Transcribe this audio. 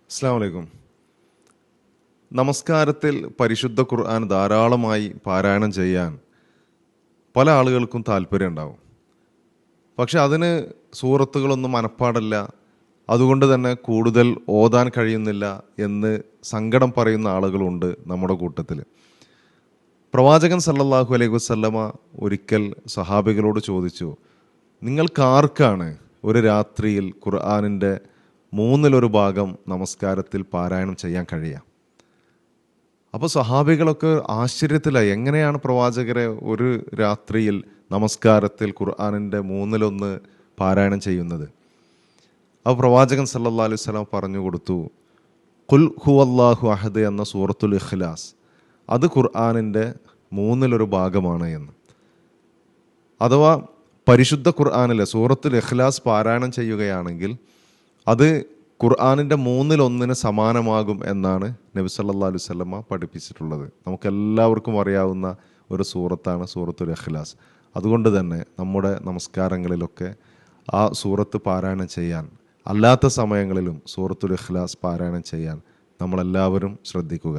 അസ്സലാമു അലൈക്കും. നമസ്കാരത്തിൽ പരിശുദ്ധ ഖുർആൻ ധാരാളമായി പാരായണം ചെയ്യാൻ പല ആളുകൾക്കും താല്പര്യം ഉണ്ടാവും. പക്ഷെ അതിന് സൂറത്തുകളൊന്നും മനപ്പാടല്ല, അതുകൊണ്ട് തന്നെ കൂടുതൽ ഓതാൻ കഴിയുന്നില്ല എന്ന് സങ്കടം പറയുന്ന ആളുകളുണ്ട് നമ്മുടെ കൂട്ടത്തിൽ. പ്രവാചകൻ സല്ലല്ലാഹു അലൈഹി വസല്ലമ ഒരിക്കൽ സഹാബികളോട് ചോദിച്ചു, നിങ്ങൾക്കാർക്കാണ് ഒരു രാത്രിയിൽ ഖുർആനിൻ്റെ മൂന്നിലൊരു ഭാഗം നമസ്കാരത്തിൽ പാരായണം ചെയ്യാൻ കഴിയുക? അപ്പോൾ സഹാബികളൊക്കെ ആശ്ചര്യത്തിലായി, എങ്ങനെയാണ് പ്രവാചകരെ ഒരു രാത്രിയിൽ നമസ്കാരത്തിൽ ഖുർആനിൻ്റെ മൂന്നിലൊന്ന് പാരായണം ചെയ്യുന്നത്? അപ്പോൾ പ്രവാചകൻ സല്ലല്ലാഹു അലൈഹി വസല്ലം പറഞ്ഞു കൊടുത്തു, ഖുൽ ഹുവല്ലാഹു അഹദ് എന്ന സൂറത്തുൽ ഇഖ്ലാസ് അത് ഖുർആനിൻ്റെ മൂന്നിലൊരു ഭാഗമാണ് എന്ന്. അഥവാ പരിശുദ്ധ ഖുർആനിലെ സൂറത്തുൽ ഇഖ്ലാസ് പാരായണം ചെയ്യുകയാണെങ്കിൽ അത് ഖുർആനിൻ്റെ മൂന്നിലൊന്നിന് സമാനമാകും എന്നാണ് നബി സല്ലല്ലാഹു അലൈഹി വസല്ലമ പഠിപ്പിച്ചിട്ടുള്ളത്. നമുക്കെല്ലാവർക്കും അറിയാവുന്ന ഒരു സൂറത്താണ് സൂറത്തുൽ ഇഖ്ലാസ്. അതുകൊണ്ട് തന്നെ നമ്മുടെ നമസ്കാരങ്ങളിലൊക്കെ ആ സൂറത്ത് പാരായണം ചെയ്യാൻ, അല്ലാത്ത സമയങ്ങളിലും സൂറത്തുൽ ഇഖ്ലാസ് പാരായണം ചെയ്യാൻ നമ്മളെല്ലാവരും ശ്രദ്ധിക്കുക.